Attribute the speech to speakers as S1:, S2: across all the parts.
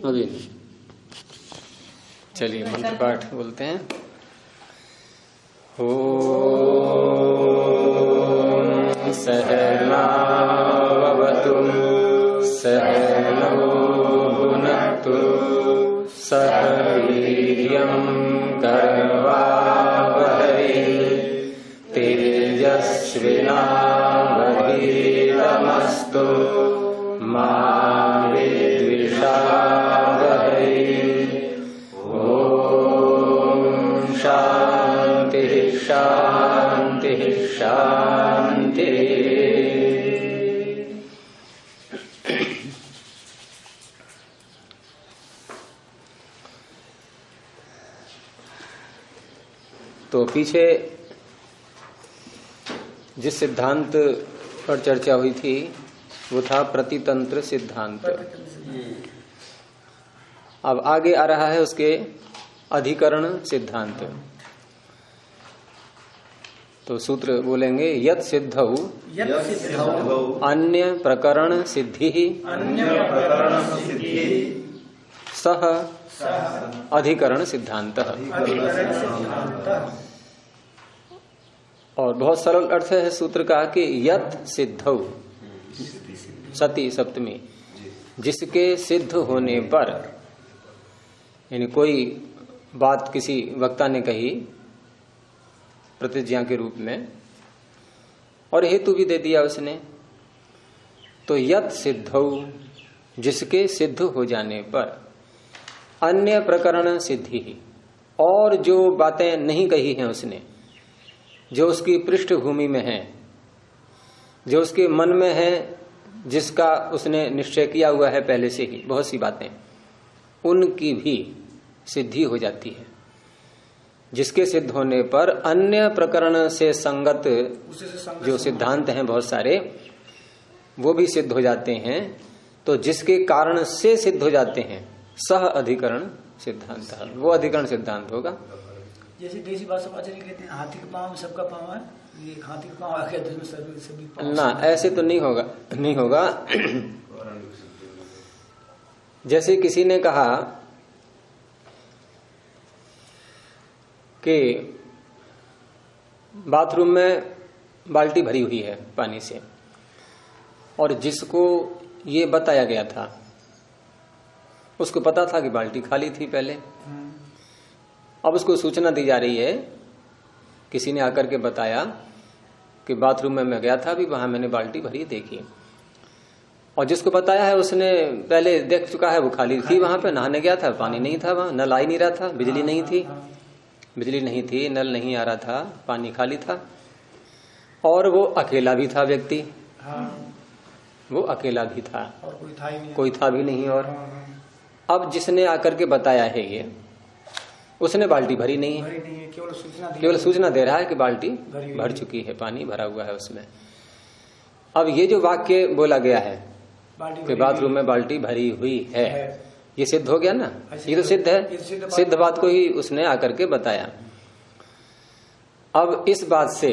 S1: अभी नहीं। चलिए मंत्र पाठ बोलते हैं। ओम सहनावतु सहनौ भुनक्तु सह वीर्यं करवावहै तेजस्विनावधीतमस्तु मा विद्विषावहै। ओम शांति शांति शांति। तो पीछे जिस सिद्धांत पर चर्चा हुई थी वो था प्रतितंत्र सिद्धांत। अब आगे आ रहा है उसके अधिकरण सिद्धांत। तो सूत्र बोलेंगे यत् सिद्धौ अन्य प्रकरण सिद्धि सह अधिकरण सिद्धांत। और बहुत सरल अर्थ है सूत्र का कि यत् सिद्धौ सती सप्तमी, जिसके सिद्ध होने पर, यानी कोई बात किसी वक्ता ने कही प्रतिज्ञा के रूप में और हेतु भी दे दिया उसने, तो यत् सिद्धौ जिसके सिद्ध हो जाने पर अन्य प्रकरण सिद्धि, और जो बातें नहीं कही हैं उसने, जो उसकी पृष्ठभूमि में है, जो उसके मन में है, जिसका उसने निश्चय किया हुआ है पहले से ही, बहुत सी बातें, उनकी भी सिद्धि हो जाती है। जिसके सिद्ध होने पर अन्य प्रकरण से संगत जो सिद्धांत हैं बहुत सारे, वो भी सिद्ध हो जाते हैं। तो जिसके कारण से सिद्ध हो जाते हैं सह अधिकरण सिद्धांत, वो अधिकरण सिद्धांत होगा।
S2: जैसे देसी भाषा में कहते हैं हाथी का पांव में सबका पांव है, ये हाथी का पांव आ गया तो सभी पांव
S1: ना, ऐसे तो नहीं होगा, नहीं होगा। जैसे किसी ने कहा कि बाथरूम में बाल्टी भरी हुई है पानी से, और जिसको ये बताया गया था उसको पता था कि बाल्टी खाली थी पहले। अब उसको सूचना दी जा रही है, किसी ने आकर के बताया कि बाथरूम में मैं गया था, अभी वहां मैंने बाल्टी भरी देखी, और जिसको बताया है उसने पहले देख चुका है वो खाली थी, वहां पे नहाने गया था, पानी नहीं था, वहां नल आ ही नहीं रहा था, बिजली नहीं थी, नल नहीं आ रहा था, पानी खाली था, और वो अकेला भी था व्यक्ति, वो अकेला भी था,
S2: और
S1: कोई था भी नहीं। और अब जिसने आकर के बताया है ये, उसने बाल्टी भरी नहीं है, केवल सूचना दे रहा है कि बाल्टी भर चुकी है, पानी भरा हुआ है उसमें। अब ये जो वाक्य बोला गया है कि बाथरूम में बाल्टी भरी हुई है, ये सिद्ध हो गया ना, ये तो सिद्ध है, सिद्ध बात को ही उसने आकर के बताया। अब इस बात से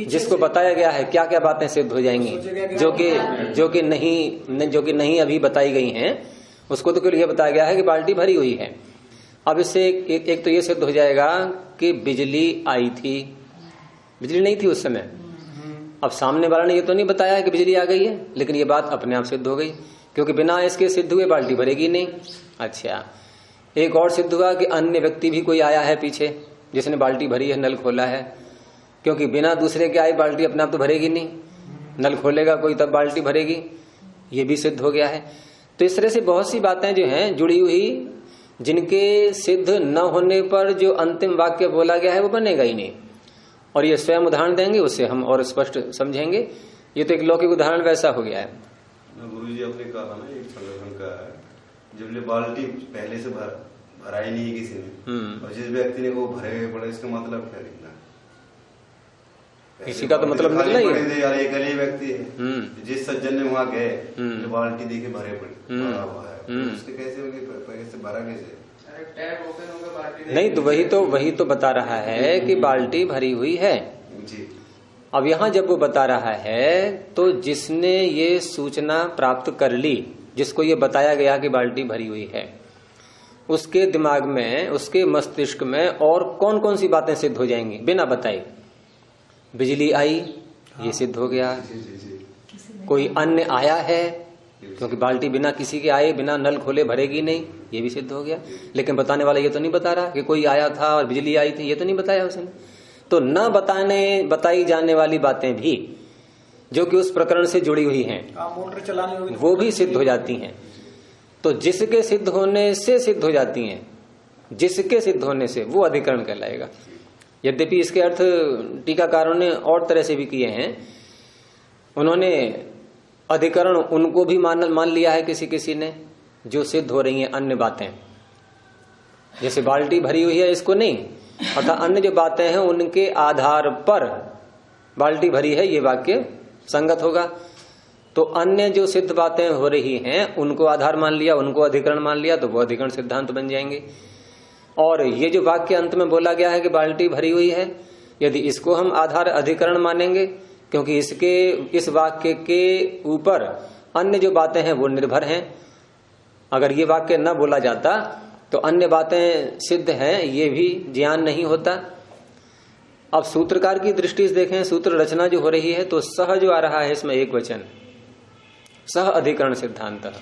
S1: जिसको बताया गया है क्या क्या बातें सिद्ध हो जाएंगी, जो कि नहीं अभी बताई गई हैं, उसको तो केवल ये बताया गया है कि बाल्टी भरी हुई है। अब इससे एक तो ये सिद्ध हो जाएगा कि बिजली आई थी, बिजली नहीं थी उस समय। अब सामने वाला ने ये तो नहीं बताया कि बिजली आ गई है, लेकिन ये बात अपने आप सिद्ध हो गई, क्योंकि बिना इसके सिद्ध हुए बाल्टी भरेगी नहीं। अच्छा, एक और सिद्ध हुआ कि अन्य व्यक्ति भी कोई आया है पीछे जिसने बाल्टी भरी है, नल खोला है, क्योंकि बिना दूसरे के आए बाल्टी अपने आप तो भरेगी नहीं, नल खोलेगा कोई तब बाल्टी भरेगी, ये भी सिद्ध हो गया है। तो इस तरह से बहुत सी बातें जो हैं जुड़ी हुई, जिनके सिद्ध न होने पर जो अंतिम वाक्य बोला गया है वो बनेगा ही नहीं। और ये स्वयं उदाहरण देंगे, उससे हम और स्पष्ट समझेंगे। ये तो एक लौकिक उदाहरण वैसा हो गया है।
S3: गुरुजी आपने कहा ना, एक संगठन का है जब ये बाल्टी पहले से भरा ही नहीं है किसी ने, और जिस व्यक्ति ने वो भरे हुए पड़े, इसका मतलब क्या निकला?
S1: किसी का तो मतलब निकला ही है,
S3: यार एक अली व्यक्ति है, जिस सज्जन ने वहां गए तो बाल्टी देखे भरे पड़े, भरा हुआ है, उसके कैसे भरा कैसे?
S1: नहीं, तो वही तो बता रहा है कि बाल्टी भरी हुई है
S3: जी।
S1: अब यहाँ जब वो बता रहा है तो जिसने ये सूचना प्राप्त कर ली, जिसको ये बताया गया कि बाल्टी भरी हुई है, उसके दिमाग में, उसके मस्तिष्क में और कौन कौन सी बातें सिद्ध हो जाएंगी बिना बताए? बिजली आई, ये सिद्ध हो गया। कोई अन्य आया है, क्योंकि बाल्टी बिना किसी के आए, बिना नल खोले भरेगी नहीं, ये भी सिद्ध हो गया। लेकिन बताने वाला ये तो नहीं बता रहा कि कोई आया था और बिजली आई थी, ये तो नहीं बताया उसने। तो न बताई जाने वाली बातें भी जो कि उस प्रकरण से जुड़ी हुई हैं,
S2: मोटर चलाने होगी,
S1: वो भी सिद्ध हो जाती हैं। तो जिसके सिद्ध होने से सिद्ध हो जाती हैं, जिसके सिद्ध होने से, वो अधिकरण कहलाएगा। यद्यपि इसके अर्थ टीकाकारों ने और तरह से भी किए हैं। उन्होंने अधिकरण उनको भी मान लिया है किसी किसी ने जो सिद्ध हो रही हैं अन्य बातें, जैसे बाल्टी भरी हुई है इसको नहीं, अर्थात अन्य जो बातें हैं उनके आधार पर बाल्टी भरी है ये वाक्य संगत होगा। तो अन्य जो सिद्ध बातें हो रही हैं उनको आधार मान लिया, उनको अधिकरण मान लिया, तो वो अधिकरण सिद्धांत बन जाएंगे। और ये जो वाक्य अंत में बोला गया है कि बाल्टी भरी हुई है, यदि इसको हम आधार अधिकरण मानेंगे, क्योंकि इस वाक्य के ऊपर अन्य जो बातें हैं वो निर्भर हैं। अगर ये वाक्य न बोला जाता तो अन्य बातें सिद्ध हैं ये भी ज्ञान नहीं होता। अब सूत्रकार की दृष्टि से देखें, सूत्र रचना जो हो रही है तो सह जो आ रहा है इसमें एक वचन, सह अधिकरण सिद्धांत,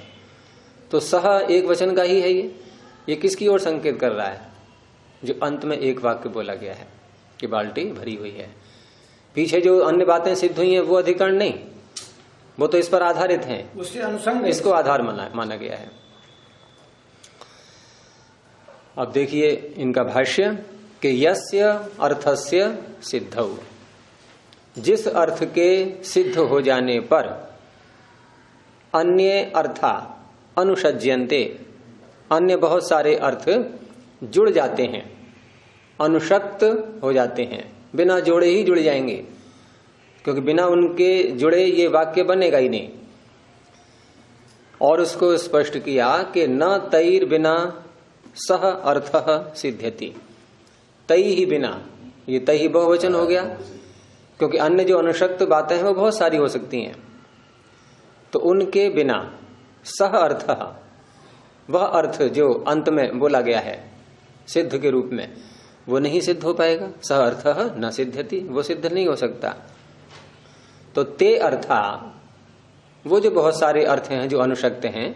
S1: तो सह एक वचन का ही है। ये किसकी ओर संकेत कर रहा है? जो अंत में एक वाक्य बोला गया है कि बाल्टी भरी हुई है। पीछे जो अन्य बातें सिद्ध हुई हैं वो अधिकरण नहीं, वो तो इस पर आधारित हैं,
S2: उससे अनुसंग
S1: इसको आधार माना गया है। अब देखिए इनका भाष्य कि यस्य अर्थस्य सिद्धौ, जिस अर्थ के सिद्ध हो जाने पर अन्य अर्था अनुषज्यन्ते, अन्य बहुत सारे अर्थ जुड़ जाते हैं, अनुशक्त हो जाते हैं, बिना जोड़े ही जुड़ जाएंगे, क्योंकि बिना उनके जुड़े ये वाक्य बनेगा ही नहीं। और उसको स्पष्ट किया कि न तैर बिना सह अर्थः सिद्ध्यति, तई ही बिना, ये तई ही बहुवचन हो गया, क्योंकि अन्य जो अनुशक्त बातें हैं वो बहुत सारी हो सकती हैं, तो उनके बिना सह अर्थः, वह अर्थ जो अंत में बोला गया है सिद्ध के रूप में, वो नहीं सिद्ध हो पाएगा। सह अर्थः न सिद्ध्यति, वो सिद्ध नहीं हो सकता। तो ते अर्था, वो जो बहुत सारे अर्थ हैं जो अनुशक्त हैं,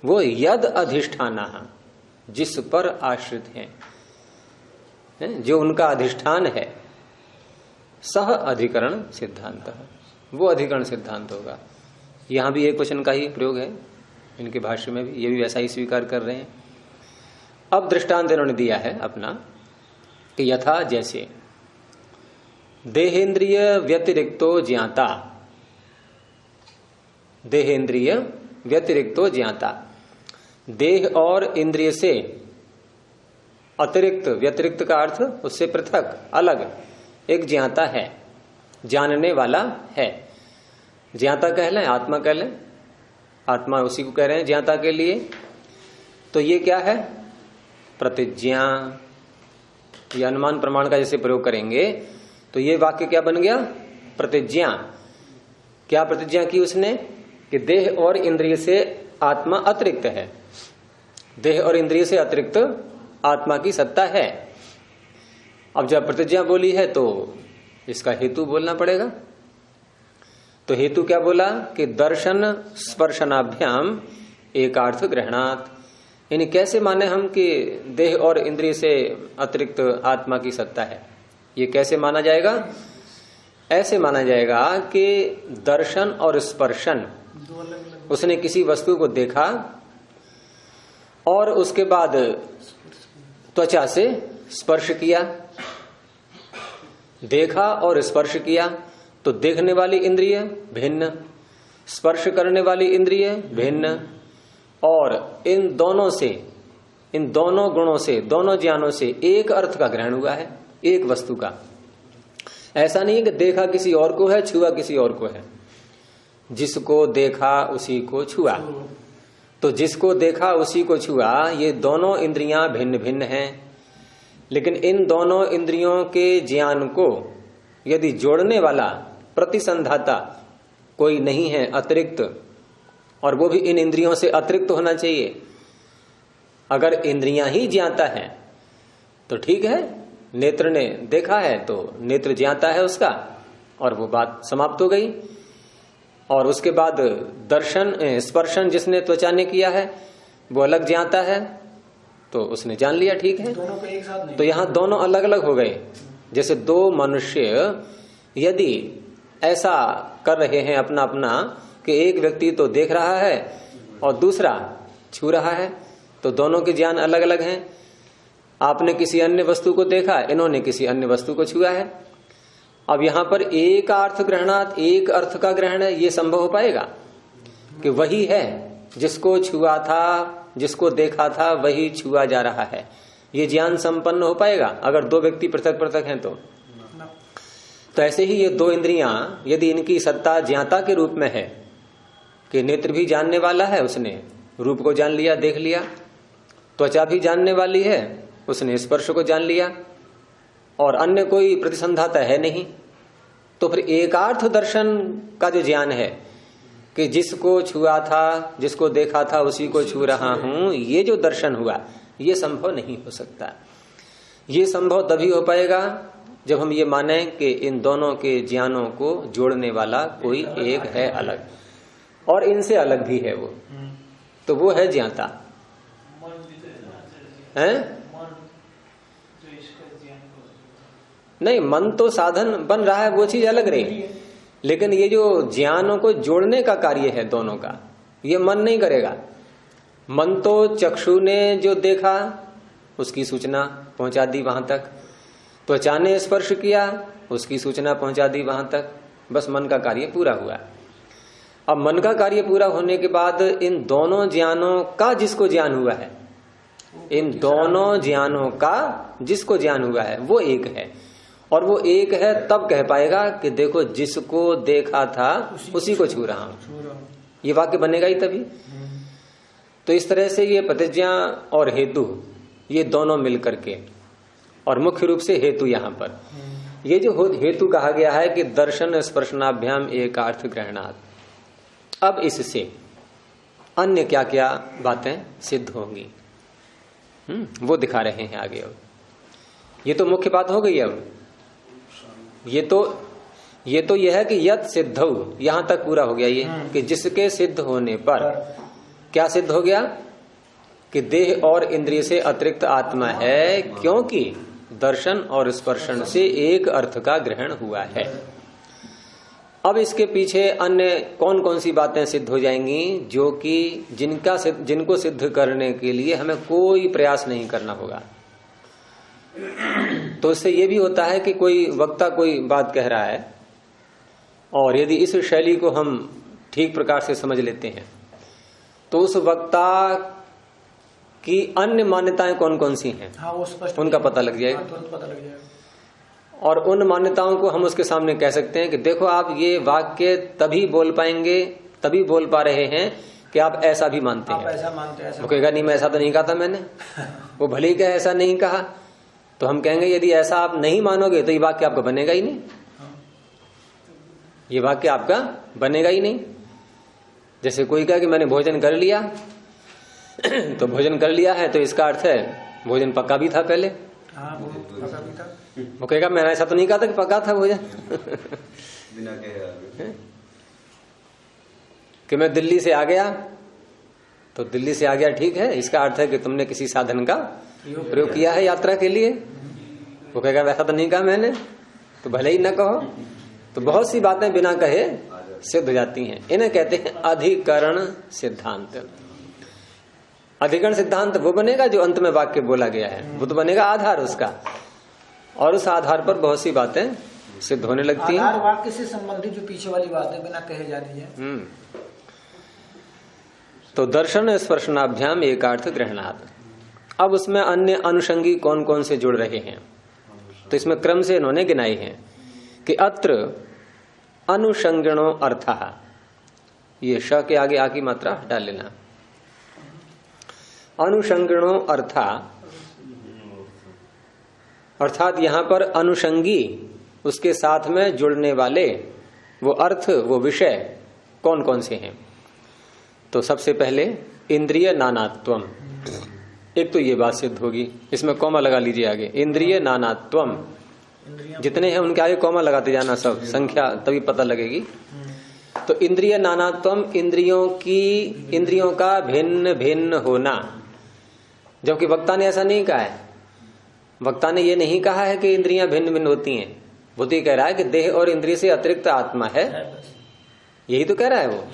S1: वो यद अधिष्ठाना, जिस पर आश्रित हैं, जो उनका अधिष्ठान है, सह अधिकरण सिद्धांत, वो अधिकरण सिद्धांत होगा। यहां भी एक वचन का ही प्रयोग है, इनके भाष्य में भी ये भी वैसा ही स्वीकार कर रहे हैं। अब दृष्टांत इन्होंने दिया है अपना कि यथा जैसे देहेंद्रिय व्यतिरिक्तो ज्ञाता, देहेंद्रिय व्यतिरिक्तो ज्ञाता, देह और इंद्रिय से अतिरिक्त, व्यतिरिक्त का अर्थ उससे पृथक, अलग एक ज्ञाता है, जानने वाला है। ज्ञाता कह लें, आत्मा कह लें, आत्मा उसी को कह रहे हैं ज्ञाता के लिए। तो ये क्या है? प्रतिज्ञा। ये अनुमान प्रमाण का जैसे प्रयोग करेंगे तो ये वाक्य क्या बन गया? प्रतिज्ञा। क्या प्रतिज्ञा की उसने? कि देह और इंद्रिय से आत्मा अतिरिक्त है, देह और इंद्रिय से अतिरिक्त आत्मा की सत्ता है। अब जब प्रतिज्ञा बोली है तो इसका हेतु बोलना पड़ेगा। तो हेतु क्या बोला? कि दर्शन स्पर्शनाभ्याम एकार्थ ग्रहणात्। यानी कैसे माने हम कि देह और इंद्रिय से अतिरिक्त आत्मा की सत्ता है? ये कैसे माना जाएगा? ऐसे माना जाएगा कि दर्शन और स्पर्शन, उसने किसी वस्तु को देखा और उसके बाद त्वचा से स्पर्श किया, देखा और स्पर्श किया, तो देखने वाली इंद्रिय भिन्न, स्पर्श करने वाली इंद्रिय भिन्न, और इन दोनों से, इन दोनों गुणों से, दोनों ज्ञानों से एक अर्थ का ग्रहण हुआ है, एक वस्तु का। ऐसा नहीं है कि देखा किसी और को है, छुआ किसी और को है। जिसको देखा उसी को छुआ, तो जिसको देखा उसी को छुआ, ये दोनों इंद्रियां भिन्न भिन्न हैं। लेकिन इन दोनों इंद्रियों के ज्ञान को यदि जोड़ने वाला प्रतिसंधाता कोई नहीं है अतिरिक्त, और वो भी इन इंद्रियों से अतिरिक्त होना चाहिए। अगर इंद्रियां ही ज्ञाता है तो ठीक है, नेत्र ने देखा है तो नेत्र ज्ञाता है उसका, और वो बात समाप्त हो गई। और उसके बाद दर्शन स्पर्शन जिसने त्वचा ने किया है वो अलग ज्ञाता है, तो उसने जान लिया, ठीक है।
S2: दोनों को एक साथ नहीं।
S1: तो यहां दोनों अलग अलग हो गए। जैसे दो मनुष्य यदि ऐसा कर रहे हैं अपना अपना कि एक व्यक्ति तो देख रहा है और दूसरा छू रहा है, तो दोनों के ज्ञान अलग अलग हैं। आपने किसी अन्य वस्तु को देखा, इन्होंने किसी अन्य वस्तु को छुआ है। अब यहां पर एक अर्थ ग्रहणात एक अर्थ का ग्रहण है, ये संभव हो पाएगा कि वही है जिसको छुआ था, जिसको देखा था वही छुआ जा रहा है, ये ज्ञान संपन्न हो पाएगा अगर दो व्यक्ति पृथक पृथक हैं तो ऐसे ही ये दो इंद्रियां यदि इनकी सत्ता ज्ञाता के रूप में है कि नेत्र भी जानने वाला है, उसने रूप को जान लिया, देख लिया, त्वचा भी जानने वाली है, उसने स्पर्श को जान लिया, और अन्य कोई प्रतिसंधाता है नहीं, तो फिर एकार्थ दर्शन का जो ज्ञान है कि जिसको छुआ था, जिसको देखा था उसी को छू रहा हूं, ये जो दर्शन हुआ ये संभव नहीं हो सकता। ये संभव तभी हो पाएगा जब हम ये माने कि इन दोनों के ज्ञानों को जोड़ने वाला कोई एक है अलग, और इनसे अलग भी है वो, तो वो है ज्ञाता है। नहीं, मन तो साधन बन रहा है, वो चीज अलग रही, लेकिन ये जो ज्ञानों को जोड़ने का कार्य है दोनों का, ये मन नहीं करेगा। मन तो चक्षु ने जो देखा उसकी सूचना पहुंचा दी वहां तक, त्वचा ने स्पर्श किया उसकी सूचना पहुंचा दी वहां तक, बस मन का कार्य पूरा हुआ। अब मन का कार्य पूरा होने के बाद इन दोनों ज्ञानों का जिसको ज्ञान हुआ है, इन दोनों ज्ञानों का जिसको ज्ञान हुआ है वो एक है, और वो एक है तब कह पाएगा कि देखो जिसको देखा था उसी को छू रहा हूं, ये वाक्य बनेगा ही तभी। तो इस तरह से ये प्रतिज्ञा और हेतु ये दोनों मिलकर के, और मुख्य रूप से हेतु यहां पर ये जो हेतु कहा गया है कि दर्शन स्पर्शनाभ्याम एकार्थ ग्रहणात्, अब इससे अन्य क्या क्या बातें सिद्ध होंगी वो दिखा रहे हैं आगे। अब ये तो मुख्य बात हो गई। अब ये तो यह है कि यत सिद्धौ, यहां तक पूरा हो गया ये कि जिसके सिद्ध होने पर क्या सिद्ध हो गया कि देह और इंद्रिय से अतिरिक्त आत्मा है, क्योंकि दर्शन और स्पर्शन से एक अर्थ का ग्रहण हुआ है। अब इसके पीछे अन्य कौन कौन सी बातें सिद्ध हो जाएंगी जो कि जिनको सिद्ध करने के लिए हमें कोई प्रयास नहीं करना होगा। तो इससे ये भी होता है कि कोई वक्ता कोई बात कह रहा है, और यदि इस शैली को हम ठीक प्रकार से समझ लेते हैं तो उस वक्ता की अन्य मान्यताएं कौन कौन सी हैं,
S2: हाँ, वो स्पष्ट
S1: उनका पता लग जाएगा।
S2: तुरंत पता लग जाएगा।
S1: और उन मान्यताओं को हम उसके सामने कह सकते हैं कि देखो आप ये वाक्य तभी बोल पाएंगे, तभी बोल पा रहे हैं कि आप ऐसा भी मानते हैं।
S2: ऐसा मानते हैं,
S1: वो कहेगा नहीं मैं ऐसा तो नहीं कहा था मैंने, वो भले ही कहे ऐसा नहीं कहा, तो हम कहेंगे यदि ऐसा आप नहीं मानोगे तो ये वाक्य आपका बनेगा ही नहीं, ये वाक्य आपका बनेगा ही नहीं। जैसे कोई कहे कि मैंने भोजन कर लिया तो भोजन कर लिया है तो इसका अर्थ है भोजन पक्का भी था पहले।
S2: हाँ, वो पता भी था।
S1: वो कहेगा मैंने ऐसा तो नहीं कहा था कि पक्का था भोजन
S3: बिना कहे
S1: कि मैं दिल्ली से आ गया, तो दिल्ली से आ गया ठीक है, इसका अर्थ है कि तुमने किसी साधन का प्रयोग किया है यात्रा के लिए। वो कहेगा वैसा तो नहीं कहा मैंने, तो भले ही न कहो। तो बहुत सी बातें बिना कहे सिद्ध हो जाती हैं, इन्हें कहते हैं अधिकरण सिद्धांत। अधिकरण सिद्धांत वो बनेगा जो अंत में वाक्य बोला गया है, वो तो बनेगा आधार उसका, और उस आधार पर बहुत सी बातें सिद्ध होने लगती हैं।
S2: आधार वाक्य से संबंधित जो पीछे वाली बातें बिना कहे जा रही है।
S1: तो दर्शन स्पर्शनाभ्याम एकार्थ ग्रहणात्। अब उसमें अन्य अनुषंगी कौन कौन से जुड़ रहे हैं, तो इसमें क्रम से इन्होंने गिनाई है कि अत्र अनुषंगिणो अर्थः, ये श के आगे आ की मात्रा हटा लेना। अनुषंगिणो अर्था, अर्थात यहां पर अनुषंगी उसके साथ में जुड़ने वाले वो अर्थ वो विषय कौन कौन से हैं। तो सबसे पहले इंद्रिय नानात्वम, एक तो ये बात सिद्ध होगी, इसमें कॉमा लगा लीजिए आगे, इंद्रिय नानात्वम, जितने हैं उनके आगे कॉमा लगाते जाना, सब संख्या तभी पता लगेगी। तो इंद्रिय नानात्वम, इंद्रियों का भिन्न भिन्न होना, जबकि वक्ता ने ऐसा नहीं कहा है। वक्ता ने ये नहीं कहा है कि इंद्रियां भिन्न भिन्न होती हैं, वो तो ये कह रहा है कि देह और इंद्रिय से अतिरिक्त आत्मा है, यही तो कह रहा है वो।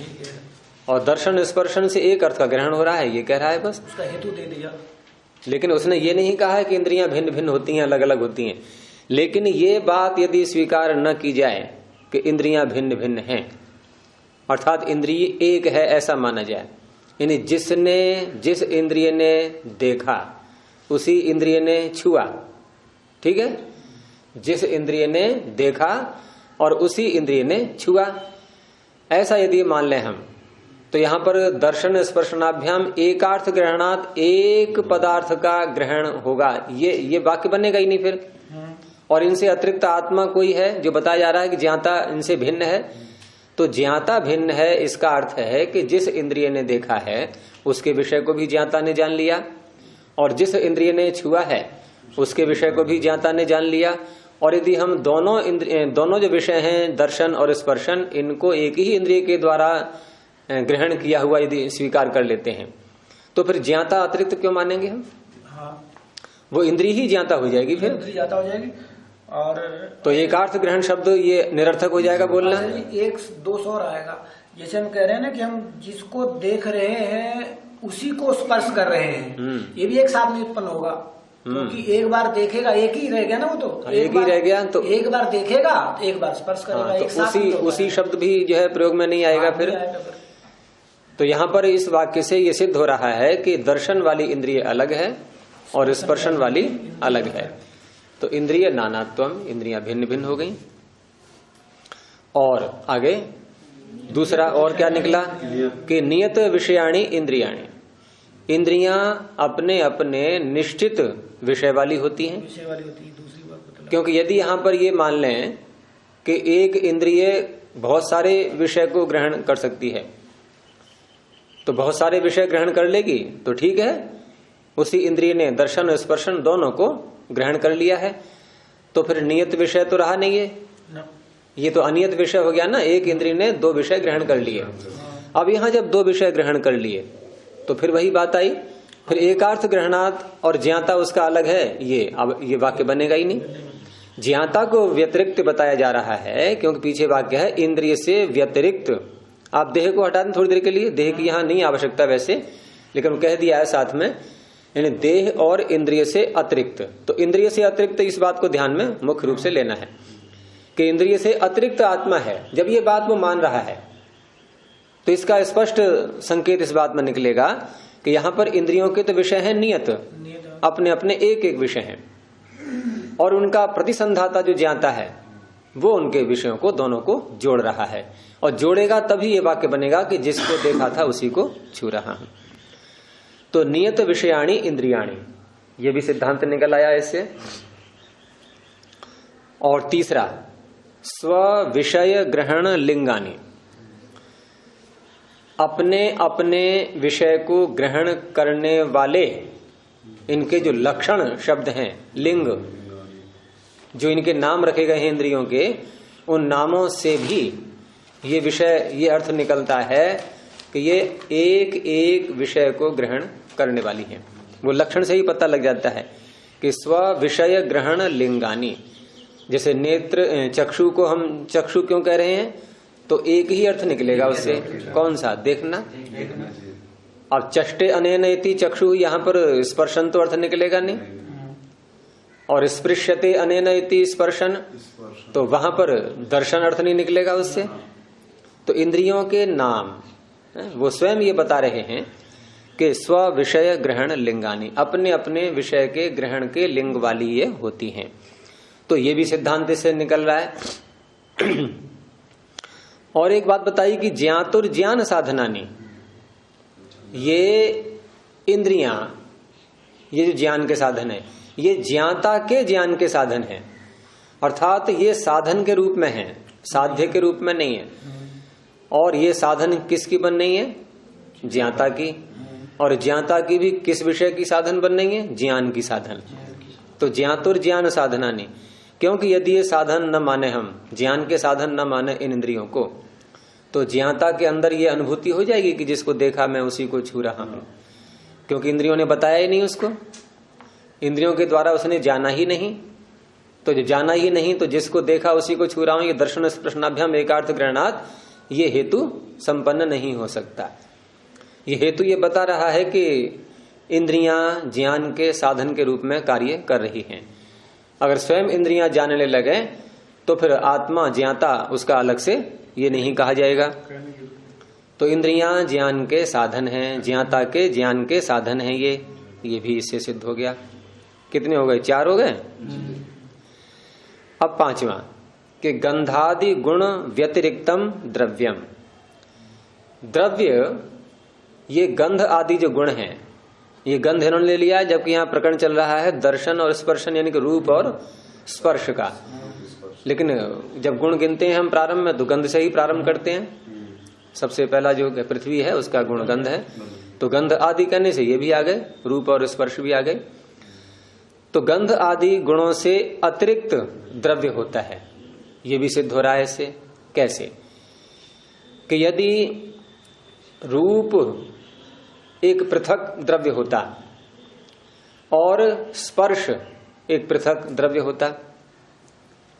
S1: और दर्शन स्पर्शन से एक अर्थ का ग्रहण हो रहा है, ये कह रहा है बस,
S2: उसका हेतु दे दिया।
S1: लेकिन उसने ये नहीं कहा है कि इंद्रियां भिन्न भिन्न होती हैं, अलग अलग होती हैं। लेकिन ये बात यदि स्वीकार न की जाए कि इंद्रियां भिन्न भिन्न हैं, अर्थात इंद्रिय एक है ऐसा माना जाए, यानी जिस इंद्रिय ने देखा उसी इंद्रिय ने छुआ, ठीक है, जिस इंद्रिय ने देखा और उसी इंद्रिय ने छुआ, ऐसा यदि मान लें हम, तो यहां पर दर्शन स्पर्शनाभ्याम एकार्थ ग्रहणात एक पदार्थ का ग्रहण होगा, ये वाक्य बनेगा ही नहीं फिर। और इनसे अतिरिक्त आत्मा कोई है जो बताया जा रहा है कि ज्ञाता इनसे भिन्न है, तो ज्ञाता भिन्न है इसका अर्थ है कि जिस इंद्रिय ने देखा है उसके विषय को भी ज्ञाता ने जान लिया, और जिस इंद्रिय ने छुआ है उसके विषय को भी ज्ञाता ने जान लिया। और यदि हम दोनों जो विषय हैं दर्शन और स्पर्शन, इनको एक ही इंद्रिय के द्वारा ग्रहण किया हुआ यदि स्वीकार कर लेते हैं, तो फिर ज्ञाता अतिरिक्त क्यों मानेंगे हम?
S2: हाँ,
S1: वो इंद्रिय ही ज्ञाता हो जाएगी फिर,
S2: इंद्रिय ज्ञाता हो जाएगी। और
S1: तो एकार्थ ग्रहण शब्द ये निरर्थक हो जाएगा बोलना।
S2: एक दोष और आएगा, जैसे हम कह रहे हैं ना कि हम जिसको देख रहे हैं उसी को स्पर्श कर रहे हैं, ये भी एक साथ में उत्पन्न होगा, क्योंकि एक बार देखेगा, एक ही रह गया ना, वो तो
S1: एक ही रह गया, तो
S2: एक बार देखेगा तो एक बार स्पर्श करेगा, एक साथ
S1: उसी शब्द भी जो है प्रयोग में नहीं आएगा फिर। तो यहाँ पर इस वाक्य से ये सिद्ध हो रहा है कि दर्शन वाली इंद्रिय अलग है और स्पर्शन वाली अलग है। तो इंद्रिय नानात्वम, इंद्रियां भिन्न भिन्न हो गई। और आगे दूसरा और क्या निकला कि नियत विषयाणी इंद्रियाणी, इंद्रियां अपने अपने निश्चित विषय वाली होती हैं।
S2: दूसरी बात,
S1: क्योंकि यदि यहां पर ये मान लें कि एक इंद्रिय बहुत सारे विषय को ग्रहण कर सकती है, तो बहुत सारे विषय ग्रहण कर लेगी तो ठीक है, उसी इंद्रिय ने दर्शन और स्पर्शन दोनों को ग्रहण कर लिया है, तो फिर नियत विषय तो रहा नहीं है, ये तो अनियत विषय हो गया ना। एक इंद्रिय ने दो विषय ग्रहण कर लिए, अब यहां जब दो विषय ग्रहण कर लिए तो फिर वही बात आई, फिर एकार्थ ग्रहणात और ज्ञाता उसका अलग है, अब ये वाक्य बनेगा ही नहीं। ज्ञाता को व्यतिरिक्त बताया जा रहा है, क्योंकि पीछे वाक्य है इंद्रिय से व्यतिरिक्त। आप देह को हटा दें थोड़ी देर के लिए, देह की यहां नहीं आवश्यकता वैसे, लेकिन कह दिया है साथ में, यानी देह और इंद्रिय से अतिरिक्त। तो इंद्रिय से अतिरिक्त इस बात को ध्यान में मुख्य रूप से लेना है कि इंद्रिय से अतिरिक्त आत्मा है। जब ये बात वो मान रहा है तो इसका स्पष्ट संकेत इस बात में निकलेगा कि यहां पर इंद्रियों के तो विषय हैं नियत, अपने अपने एक एक विषय हैं, और उनका प्रतिसंधाता जो ज्ञाता है वो उनके विषयों को दोनों को जोड़ रहा है, और जोड़ेगा तभी ये वाक्य बनेगा कि जिसको देखा था उसी को छू रहा हूं। तो नियत विषयाणी इंद्रियाणी, ये भी सिद्धांत निकल आया इससे। और तीसरा स्व विषय ग्रहण लिंगानी, अपने अपने विषय को ग्रहण करने वाले इनके जो लक्षण शब्द हैं, लिंग, जो इनके नाम रखे गए हैं इंद्रियों के, उन नामों से भी ये विषय, ये अर्थ निकलता है कि ये एक एक विषय को ग्रहण करने वाली है। वो लक्षण से ही पता लग जाता है कि स्व विषय ग्रहण लिंगानी। जैसे नेत्र, चक्षु को हम चक्षु क्यों कह रहे हैं, तो एक ही अर्थ निकलेगा उससे, कौन सा? देखना। अब चष्टे अनेन इति चक्षु, यहां पर स्पर्शन तो अर्थ निकलेगा नहीं, और स्पृश्यते अनेन इति स्पर्शन, तो वहां पर दर्शन अर्थ नहीं निकलेगा उससे। तो इंद्रियों के नाम वो स्वयं ये बता रहे हैं कि स्व विषय ग्रहण लिंगानी, अपने अपने विषय के ग्रहण के लिंग वाली ये होती हैं। तो ये भी सिद्धांत से निकल रहा है। और एक बात बताई कि ज्ञातुर ज्ञान साधनानी, ये इंद्रियां, ये जो ज्ञान के साधन है, ये ज्ञाता के ज्ञान के साधन है, अर्थात ये साधन के रूप में है, साध्य के रूप में नहीं है। और ये साधन किसकी बन रही है? ज्ञाता की, और ज्ञाता की भी किस विषय की साधन बन रही है? ज्ञान की साधन। तो ज्ञातुर ज्ञान साधना नहीं, क्योंकि यदि ये साधन न माने, हम ज्ञान के साधन न माने इन इंद्रियों को, तो ज्ञाता के अंदर ये अनुभूति हो जाएगी कि जिसको देखा मैं उसी को छू रहा हूं, क्योंकि इंद्रियों ने बताया ही नहीं उसको, इंद्रियों के द्वारा उसने जाना ही नहीं। तो जो जाना ही नहीं, तो जिसको देखा उसी को छू रहा हूं, ये दर्शन स्पर्शनाभ्याम एकार्थ ग्रहणात् ये हेतु संपन्न नहीं हो सकता। ये हेतु ये बता रहा है कि इंद्रियां ज्ञान के साधन के रूप में कार्य कर रही हैं। अगर स्वयं इंद्रियां जानने लगे तो फिर आत्मा ज्ञाता उसका अलग से ये नहीं कहा जाएगा। तो इंद्रियां ज्ञान के साधन हैं, ज्ञाता के ज्ञान के साधन हैं, ये भी इससे सिद्ध हो गया। कितने हो गए? 4 हो गए। अब 5वां कि गंधादि गुण व्यतिरिक्तम द्रव्यम। द्रव्य ये गंध आदि जो गुण हैं, ये गंध इन्होंने ले लिया, जबकि यहाँ प्रकरण चल रहा है दर्शन और स्पर्शन यानी कि रूप और स्पर्श का। लेकिन जब गुण गिनते हैं हम प्रारंभ में, तो गंध से ही प्रारंभ करते हैं। सबसे पहला जो पृथ्वी है उसका गुण गंध है, तो गंध आदि कहने से ये भी आ गए, रूप और स्पर्श भी आ गए। तो गंध आदि गुणों से अतिरिक्त द्रव्य होता है, ये भी सिद्ध हो रहा है इससे। कैसे? कि यदि रूप एक पृथक द्रव्य होता और स्पर्श एक पृथक द्रव्य होता,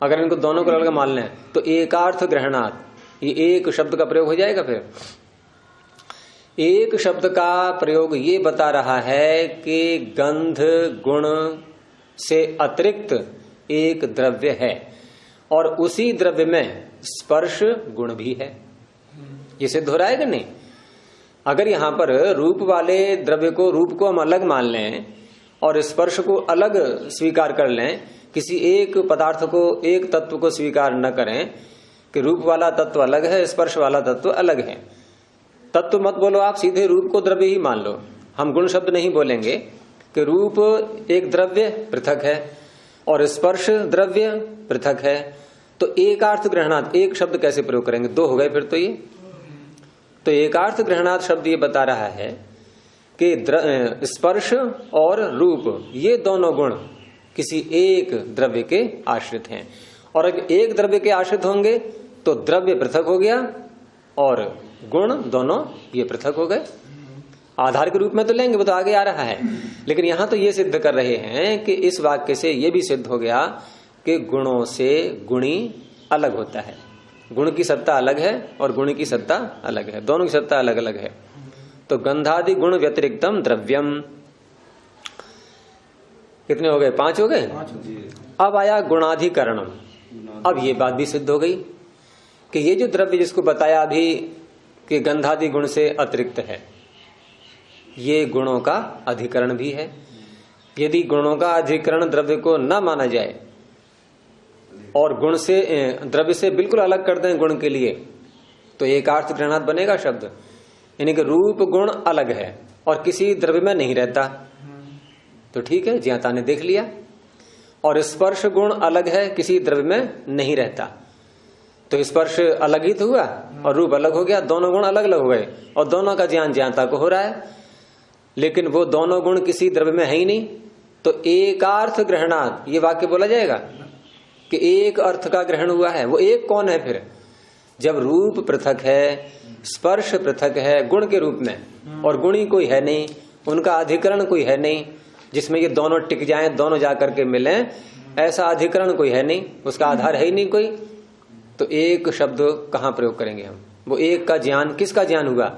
S1: अगर इनको दोनों को अलग मान लें तो एकार्थ ग्रहणात् ये एक शब्द का प्रयोग हो जाएगा। फिर एक शब्द का प्रयोग ये बता रहा है कि गंध गुण से अतिरिक्त एक द्रव्य है और उसी द्रव्य में स्पर्श गुण भी है। ये सिद्ध हो रहा है कि नहीं? अगर यहां पर रूप वाले द्रव्य को, रूप को हम अलग मान लें और स्पर्श को अलग स्वीकार कर लें, किसी एक पदार्थ को, एक तत्व को स्वीकार न करें कि रूप वाला तत्व अलग है, स्पर्श वाला तत्व अलग है। तत्व मत बोलो आप, सीधे रूप को द्रव्य ही मान लो। हम गुण शब्द नहीं बोलेंगे कि रूप एक द्रव्य पृथक है और स्पर्श द्रव्य पृथक है। तो एकार्थ ग्रहणात् एक शब्द कैसे प्रयोग करेंगे? 2 हो गए फिर तो ये। तो एकार्थ ग्रहणात् शब्द ये बता रहा है कि स्पर्श और रूप ये दोनों गुण किसी एक द्रव्य के आश्रित हैं, और अगर एक द्रव्य के आश्रित होंगे तो द्रव्य पृथक हो गया और गुण दोनों ये पृथक हो गए। आधार के रूप में तो लेंगे, वो तो आगे आ रहा है, लेकिन यहां तो ये सिद्ध कर रहे हैं कि इस वाक्य से ये भी सिद्ध हो गया कि गुणों से गुणी अलग होता है। गुण की सत्ता अलग है और गुण की सत्ता अलग है, दोनों की सत्ता अलग अलग है। तो गंधादि गुण व्यतिरिक्तम द्रव्यम। कितने हो गए? 5 हो गए। अब आया गुणाधिकरणम। अब ये बात भी सिद्ध हो गई कि ये जो द्रव्य जिसको बताया अभी कि गंधादि गुण से अतिरिक्त है, ये गुणों का अधिकरण भी है। यदि गुणों का अधिकरण द्रव्य को न माना जाए और गुण से, द्रव्य से बिल्कुल अलग कर दें गुण के लिए, तो एकार्थ ग्रहणात् बनेगा शब्द। यानी कि रूप गुण अलग है और किसी द्रव्य में नहीं रहता, तो ठीक है, ज्ञाता ने देख लिया। और स्पर्श गुण अलग है, किसी द्रव्य में नहीं रहता, तो स्पर्श अलग ही तो हुआ और रूप अलग हो गया, दोनों गुण अलग अलग हो गए और दोनों का ज्ञान ज्ञाता को हो रहा है। लेकिन वो दोनों गुण किसी द्रव्य में है ही नहीं, तो एकार्थ ग्रहणात् ये वाक्य बोला जाएगा कि एक अर्थ का ग्रहण हुआ है। वो एक कौन है फिर? जब रूप पृथक है, स्पर्श पृथक है गुण के रूप में, और गुणी कोई है नहीं, उनका अधिकरण कोई है नहीं जिसमें ये दोनों टिक जाएं, दोनों जाकर के मिलें, ऐसा अधिकरण कोई है नहीं, उसका आधार है ही नहीं कोई। तो एक शब्द कहाँ प्रयोग करेंगे हम? वो एक का ज्ञान किसका ज्ञान हुआ?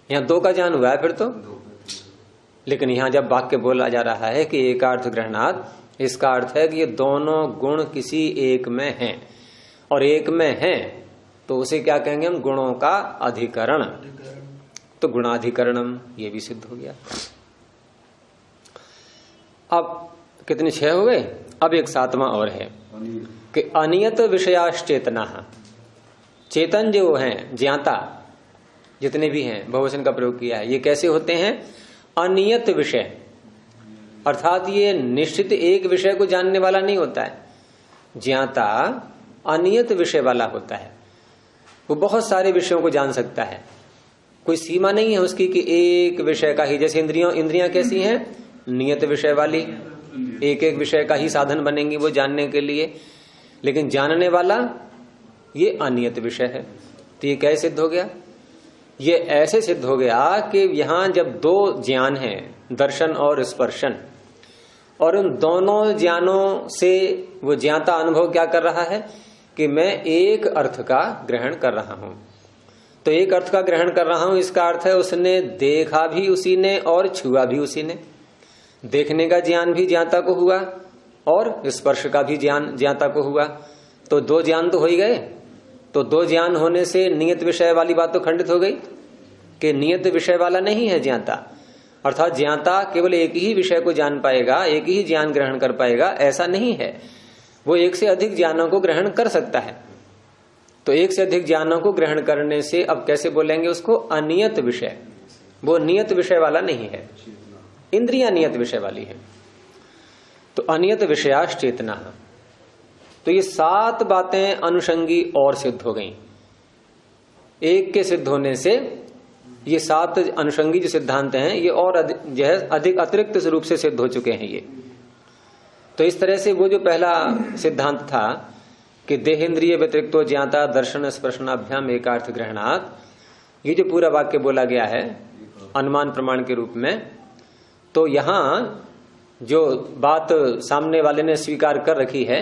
S1: यहाँ 2 का ज्ञान हुआ है फिर तो। लेकिन यहाँ जब वाक्य बोला जा रहा है कि एकार्थ ग्रहणात्, इसका अर्थ है कि ये दोनों गुण किसी एक में हैं, और एक में हैं तो उसे क्या कहेंगे हम? गुणों का अधिकरण। तो गुणाधिकरणम ये भी सिद्ध हो गया। अब कितने 6 हो गए? अब एक 7वां और है कि अनियत विषयाश्चेतना। चेतन जो हैं, ज्ञाता जितने भी हैं, बहुवचन का प्रयोग किया है, ये कैसे होते हैं? अनियत विषय, अर्थात ये निश्चित एक विषय को जानने वाला नहीं होता है। ज्ञाता अनियत विषय वाला होता है, वो बहुत सारे विषयों को जान सकता है। कोई सीमा नहीं है उसकी कि एक विषय का ही, जैसे इंद्रियां कैसी हैं, नियत विषय वाली, एक एक विषय का ही साधन बनेंगी वो जानने के लिए, लेकिन जानने वाला ये अनियत विषय है। तो ये कैसे सिद्ध हो गया? ये ऐसे सिद्ध हो गया कि यहां जब दो ज्ञान हैं, दर्शन और स्पर्शन, और उन दोनों ज्ञानों से वो ज्ञाता अनुभव क्या कर रहा है कि मैं एक अर्थ का ग्रहण कर रहा हूं। तो एक अर्थ का ग्रहण कर रहा हूं, इसका अर्थ है उसने देखा भी उसी ने और छुआ भी उसी ने। देखने का ज्ञान भी ज्ञाता को हुआ और स्पर्श का भी ज्ञान ज्ञाता को हुआ। तो दो ज्ञान तो हो ही गए। तो दो ज्ञान होने से नियत विषय वाली बात तो खंडित हो गई कि नियत विषय वाला नहीं है ज्ञाता, अर्थात ज्ञाता केवल एक ही विषय को जान पाएगा, एक ही ज्ञान ग्रहण कर पाएगा, ऐसा नहीं है। वो एक से अधिक ज्ञानों को ग्रहण कर सकता है। तो एक से अधिक ज्ञानों को ग्रहण करने से अब कैसे बोलेंगे उसको? अनियत विषय। वो नियत विषय वाला नहीं है, इंद्रियां नियत विषय वाली है। तो अनियत विषयाश चेतना। तो ये 7 बातें अनुषंगी और सिद्ध हो गई। एक के सिद्ध होने से ये 7 अनुषंगी जो सिद्धांत हैं ये और अधिक अतिरिक्त रूप से सिद्ध हो चुके हैं ये। तो इस तरह से वो जो पहला सिद्धांत था कि देहेंद्रिय व्यतिरिक्तो ज्ञाता दर्शन स्पर्शनाभ्याम एकार्थ ग्रहणात्, ये जो पूरा वाक्य बोला गया है अनुमान प्रमाण के रूप में, तो यहां जो बात सामने वाले ने स्वीकार कर रखी है